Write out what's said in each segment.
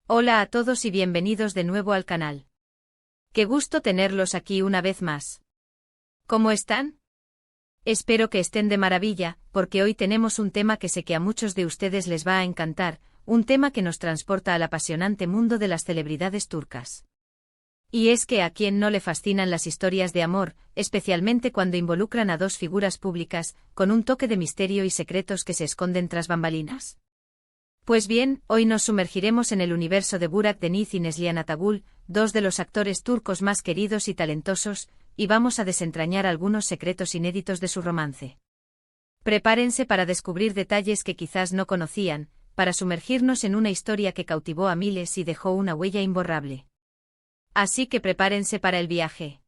Hola a todos y bienvenidos de nuevo al canal. Qué gusto tenerlos aquí una vez más. ¿Cómo están? Espero que estén de maravilla, porque hoy tenemos un tema que sé que a muchos de ustedes les va a encantar, un tema que nos transporta al apasionante mundo de las celebridades turcas. Y es que a quien no le fascinan las historias de amor, especialmente cuando involucran a dos figuras públicas, con un toque de misterio y secretos que se esconden tras bambalinas. Pues bien, hoy nos sumergiremos en el universo de Burak Deniz y Neslihan Atagul, dos de los actores turcos más queridos y talentosos, y vamos a desentrañar algunos secretos inéditos de su romance. Prepárense para descubrir detalles que quizás no conocían, para sumergirnos en una historia que cautivó a miles y dejó una huella imborrable. Así que prepárense para el viaje.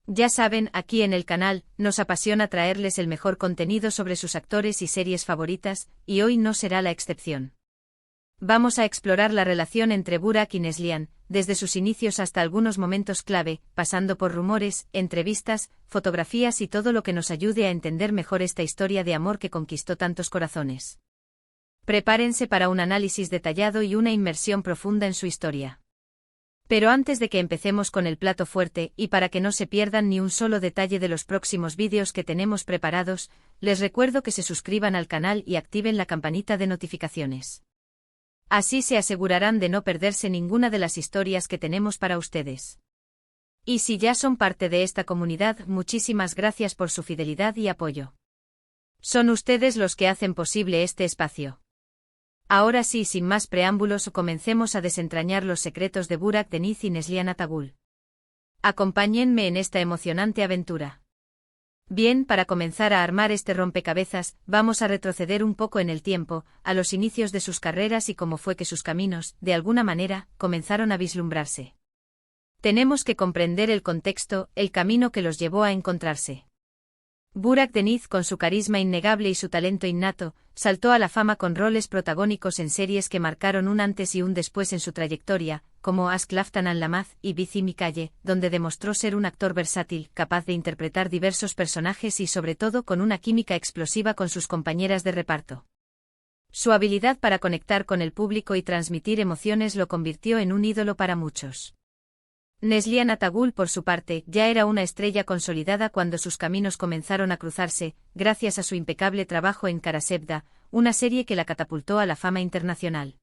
Ya saben, aquí en el canal, nos apasiona traerles el mejor contenido sobre sus actores y series favoritas, y hoy no será la excepción. Vamos a explorar la relación entre Burak y Neslihan, desde sus inicios hasta algunos momentos clave, pasando por rumores, entrevistas, fotografías y todo lo que nos ayude a entender mejor esta historia de amor que conquistó tantos corazones. Prepárense para un análisis detallado y una inmersión profunda en su historia. Pero antes de que empecemos con el plato fuerte, y para que no se pierdan ni un solo detalle de los próximos vídeos que tenemos preparados, les recuerdo que se suscriban al canal y activen la campanita de notificaciones. Así se asegurarán de no perderse ninguna de las historias que tenemos para ustedes. Y si ya son parte de esta comunidad, muchísimas gracias por su fidelidad y apoyo. Son ustedes los que hacen posible este espacio. Ahora sí, sin más preámbulos, comencemos a desentrañar los secretos de Burak Deniz y Neslihan Atagul. Acompáñenme en esta emocionante aventura. Bien, para comenzar a armar este rompecabezas, vamos a retroceder un poco en el tiempo, a los inicios de sus carreras y cómo fue que sus caminos, de alguna manera, comenzaron a vislumbrarse. Tenemos que comprender el contexto, el camino que los llevó a encontrarse. Burak Deniz, con su carisma innegable y su talento innato, saltó a la fama con roles protagónicos en series que marcaron un antes y un después en su trayectoria, como Aşk Laftan Anlamaz y Bizi Mikaye, donde demostró ser un actor versátil, capaz de interpretar diversos personajes y sobre todo con una química explosiva con sus compañeras de reparto. Su habilidad para conectar con el público y transmitir emociones lo convirtió en un ídolo para muchos. Neslihan Atagul, por su parte, ya era una estrella consolidada cuando sus caminos comenzaron a cruzarse, gracias a su impecable trabajo en Kara Sevda, una serie que la catapultó a la fama internacional.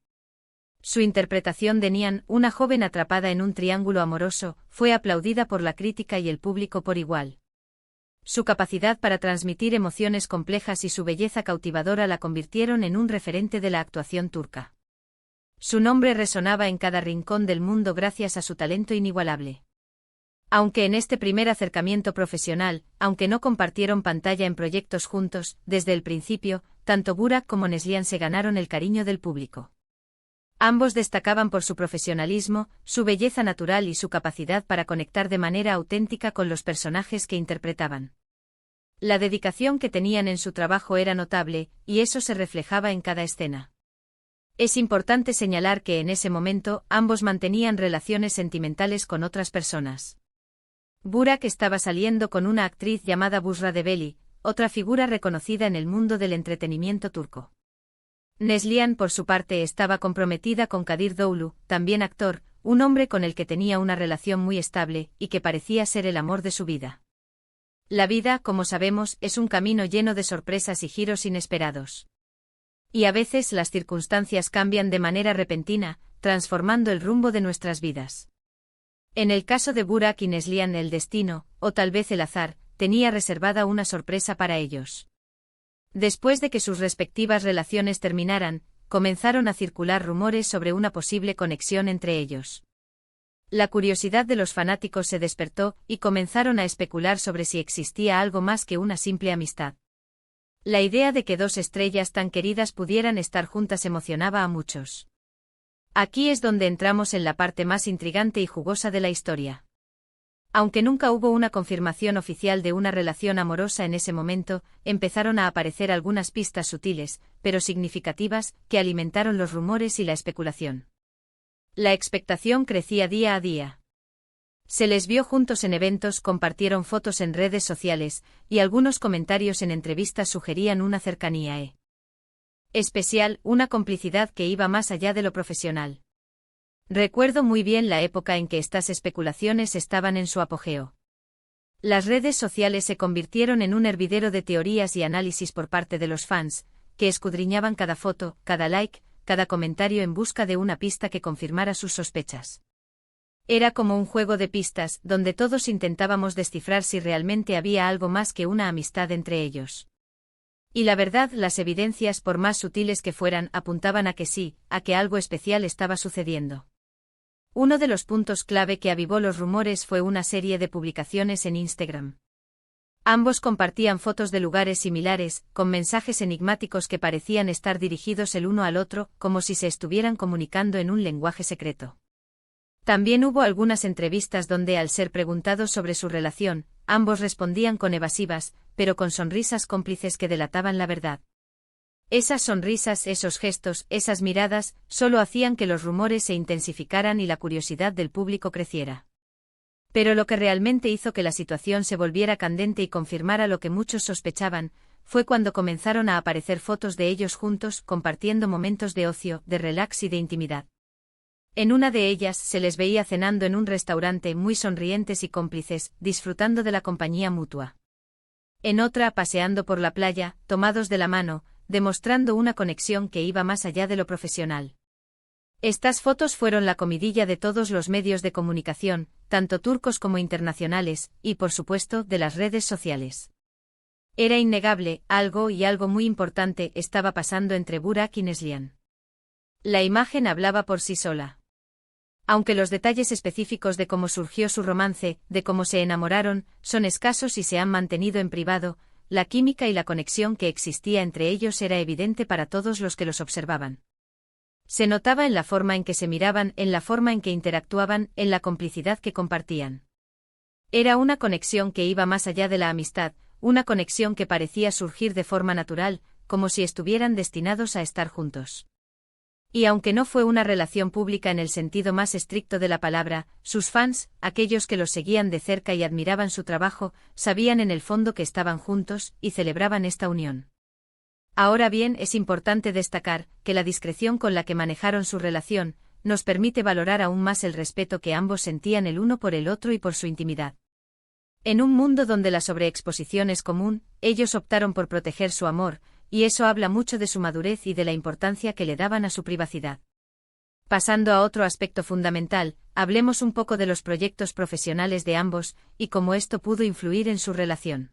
Su interpretación de Nihan, una joven atrapada en un triángulo amoroso, fue aplaudida por la crítica y el público por igual. Su capacidad para transmitir emociones complejas y su belleza cautivadora la convirtieron en un referente de la actuación turca. Su nombre resonaba en cada rincón del mundo gracias a su talento inigualable. Aunque en este primer acercamiento profesional, aunque no compartieron pantalla en proyectos juntos, desde el principio, tanto Burak como Neslihan se ganaron el cariño del público. Ambos destacaban por su profesionalismo, su belleza natural y su capacidad para conectar de manera auténtica con los personajes que interpretaban. La dedicación que tenían en su trabajo era notable, y eso se reflejaba en cada escena. Es importante señalar que en ese momento ambos mantenían relaciones sentimentales con otras personas. Burak estaba saliendo con una actriz llamada Busra Develi, otra figura reconocida en el mundo del entretenimiento turco. Neslihan, por su parte, estaba comprometida con Kadir Doğulu, también actor, un hombre con el que tenía una relación muy estable y que parecía ser el amor de su vida. La vida, como sabemos, es un camino lleno de sorpresas y giros inesperados. Y a veces las circunstancias cambian de manera repentina, transformando el rumbo de nuestras vidas. En el caso de Burak y Neslihan, el destino, o tal vez el azar, tenía reservada una sorpresa para ellos. Después de que sus respectivas relaciones terminaran, comenzaron a circular rumores sobre una posible conexión entre ellos. La curiosidad de los fanáticos se despertó y comenzaron a especular sobre si existía algo más que una simple amistad. La idea de que dos estrellas tan queridas pudieran estar juntas emocionaba a muchos. Aquí es donde entramos en la parte más intrigante y jugosa de la historia. Aunque nunca hubo una confirmación oficial de una relación amorosa en ese momento, empezaron a aparecer algunas pistas sutiles, pero significativas, que alimentaron los rumores y la especulación. La expectación crecía día a día. Se les vio juntos en eventos, compartieron fotos en redes sociales, y algunos comentarios en entrevistas sugerían una cercanía especial, una complicidad que iba más allá de lo profesional. Recuerdo muy bien la época en que estas especulaciones estaban en su apogeo. Las redes sociales se convirtieron en un hervidero de teorías y análisis por parte de los fans, que escudriñaban cada foto, cada like, cada comentario en busca de una pista que confirmara sus sospechas. Era como un juego de pistas, donde todos intentábamos descifrar si realmente había algo más que una amistad entre ellos. Y la verdad, las evidencias, por más sutiles que fueran, apuntaban a que sí, a que algo especial estaba sucediendo. Uno de los puntos clave que avivó los rumores fue una serie de publicaciones en Instagram. Ambos compartían fotos de lugares similares, con mensajes enigmáticos que parecían estar dirigidos el uno al otro, como si se estuvieran comunicando en un lenguaje secreto. También hubo algunas entrevistas donde, al ser preguntados sobre su relación, ambos respondían con evasivas, pero con sonrisas cómplices que delataban la verdad. Esas sonrisas, esos gestos, esas miradas, solo hacían que los rumores se intensificaran y la curiosidad del público creciera. Pero lo que realmente hizo que la situación se volviera candente y confirmara lo que muchos sospechaban, fue cuando comenzaron a aparecer fotos de ellos juntos, compartiendo momentos de ocio, de relax y de intimidad. En una de ellas se les veía cenando en un restaurante, muy sonrientes y cómplices, disfrutando de la compañía mutua. En otra, paseando por la playa, tomados de la mano, demostrando una conexión que iba más allá de lo profesional. Estas fotos fueron la comidilla de todos los medios de comunicación, tanto turcos como internacionales, y por supuesto, de las redes sociales. Era innegable, algo muy importante estaba pasando entre Burak y Neslihan. La imagen hablaba por sí sola. Aunque los detalles específicos de cómo surgió su romance, de cómo se enamoraron, son escasos y se han mantenido en privado, la química y la conexión que existía entre ellos era evidente para todos los que los observaban. Se notaba en la forma en que se miraban, en la forma en que interactuaban, en la complicidad que compartían. Era una conexión que iba más allá de la amistad, una conexión que parecía surgir de forma natural, como si estuvieran destinados a estar juntos. Y aunque no fue una relación pública en el sentido más estricto de la palabra, sus fans, aquellos que los seguían de cerca y admiraban su trabajo, sabían en el fondo que estaban juntos y celebraban esta unión. Ahora bien, es importante destacar que la discreción con la que manejaron su relación nos permite valorar aún más el respeto que ambos sentían el uno por el otro y por su intimidad. En un mundo donde la sobreexposición es común, ellos optaron por proteger su amor, y eso habla mucho de su madurez y de la importancia que le daban a su privacidad. Pasando a otro aspecto fundamental, hablemos un poco de los proyectos profesionales de ambos, y cómo esto pudo influir en su relación.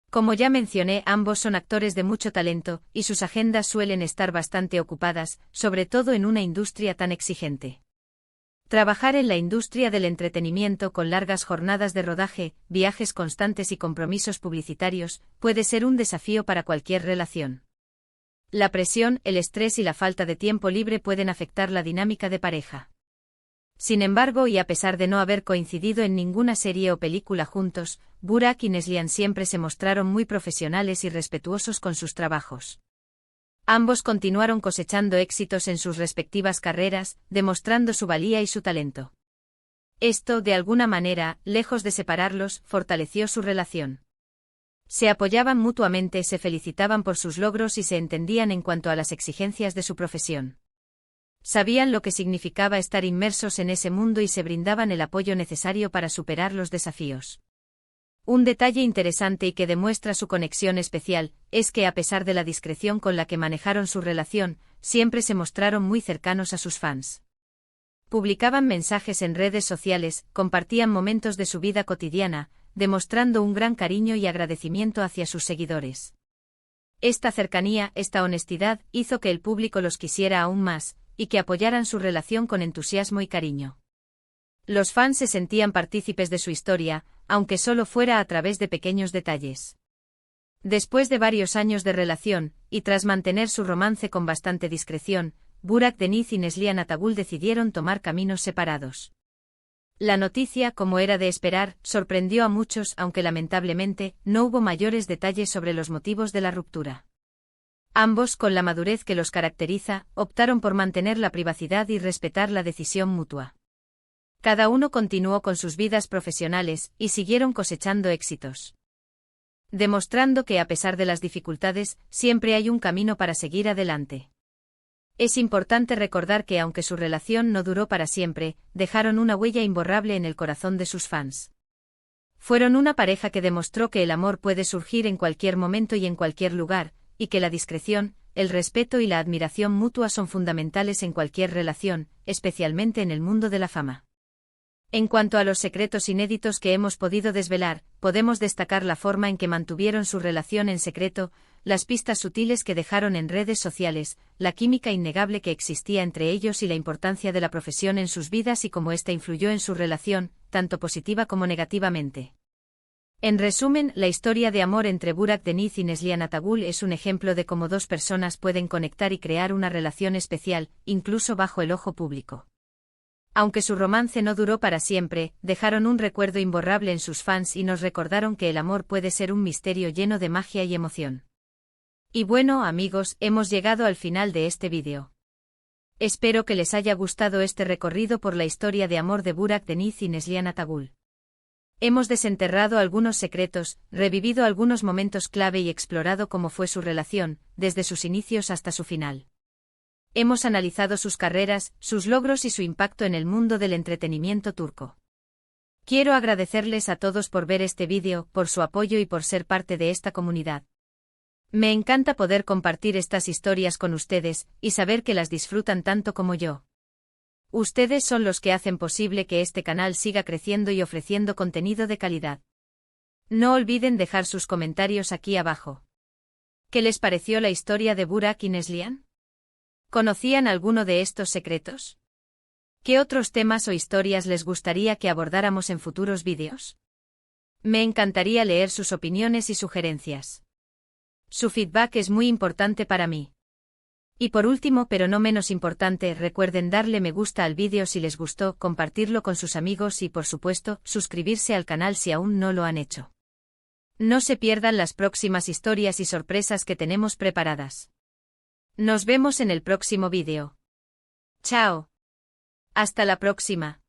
Como ya mencioné, ambos son actores de mucho talento, y sus agendas suelen estar bastante ocupadas, sobre todo en una industria tan exigente. Trabajar en la industria del entretenimiento con largas jornadas de rodaje, viajes constantes y compromisos publicitarios, puede ser un desafío para cualquier relación. La presión, el estrés y la falta de tiempo libre pueden afectar la dinámica de pareja. Sin embargo, y a pesar de no haber coincidido en ninguna serie o película juntos, Burak y Neslihan siempre se mostraron muy profesionales y respetuosos con sus trabajos. Ambos continuaron cosechando éxitos en sus respectivas carreras, demostrando su valía y su talento. Esto, de alguna manera, lejos de separarlos, fortaleció su relación. Se apoyaban mutuamente, se felicitaban por sus logros y se entendían en cuanto a las exigencias de su profesión. Sabían lo que significaba estar inmersos en ese mundo y se brindaban el apoyo necesario para superar los desafíos. Un detalle interesante y que demuestra su conexión especial, es que a pesar de la discreción con la que manejaron su relación, siempre se mostraron muy cercanos a sus fans. Publicaban mensajes en redes sociales, compartían momentos de su vida cotidiana, demostrando un gran cariño y agradecimiento hacia sus seguidores. Esta cercanía, esta honestidad, hizo que el público los quisiera aún más, y que apoyaran su relación con entusiasmo y cariño. Los fans se sentían partícipes de su historia, aunque solo fuera a través de pequeños detalles. Después de varios años de relación, y tras mantener su romance con bastante discreción, Burak Deniz y Neslihan Atagul decidieron tomar caminos separados. La noticia, como era de esperar, sorprendió a muchos, aunque lamentablemente, no hubo mayores detalles sobre los motivos de la ruptura. Ambos, con la madurez que los caracteriza, optaron por mantener la privacidad y respetar la decisión mutua. Cada uno continuó con sus vidas profesionales, y siguieron cosechando éxitos. Demostrando que a pesar de las dificultades, siempre hay un camino para seguir adelante. Es importante recordar que aunque su relación no duró para siempre, dejaron una huella imborrable en el corazón de sus fans. Fueron una pareja que demostró que el amor puede surgir en cualquier momento y en cualquier lugar, y que la discreción, el respeto y la admiración mutua son fundamentales en cualquier relación, especialmente en el mundo de la fama. En cuanto a los secretos inéditos que hemos podido desvelar, podemos destacar la forma en que mantuvieron su relación en secreto, las pistas sutiles que dejaron en redes sociales, la química innegable que existía entre ellos y la importancia de la profesión en sus vidas y cómo ésta influyó en su relación, tanto positiva como negativamente. En resumen, la historia de amor entre Burak Deniz y Neslihan Atagul es un ejemplo de cómo dos personas pueden conectar y crear una relación especial, incluso bajo el ojo público. Aunque su romance no duró para siempre, dejaron un recuerdo imborrable en sus fans y nos recordaron que el amor puede ser un misterio lleno de magia y emoción. Y bueno, amigos, hemos llegado al final de este vídeo. Espero que les haya gustado este recorrido por la historia de amor de Burak Deniz y Neslihan Atagul. Hemos desenterrado algunos secretos, revivido algunos momentos clave y explorado cómo fue su relación, desde sus inicios hasta su final. Hemos analizado sus carreras, sus logros y su impacto en el mundo del entretenimiento turco. Quiero agradecerles a todos por ver este vídeo, por su apoyo y por ser parte de esta comunidad. Me encanta poder compartir estas historias con ustedes, y saber que las disfrutan tanto como yo. Ustedes son los que hacen posible que este canal siga creciendo y ofreciendo contenido de calidad. No olviden dejar sus comentarios aquí abajo. ¿Qué les pareció la historia de Burak y Neslihan? ¿Conocían alguno de estos secretos? ¿Qué otros temas o historias les gustaría que abordáramos en futuros vídeos? Me encantaría leer sus opiniones y sugerencias. Su feedback es muy importante para mí. Y por último, pero no menos importante, recuerden darle me gusta al vídeo si les gustó, compartirlo con sus amigos y, por supuesto, suscribirse al canal si aún no lo han hecho. No se pierdan las próximas historias y sorpresas que tenemos preparadas. Nos vemos en el próximo vídeo. Chao. Hasta la próxima.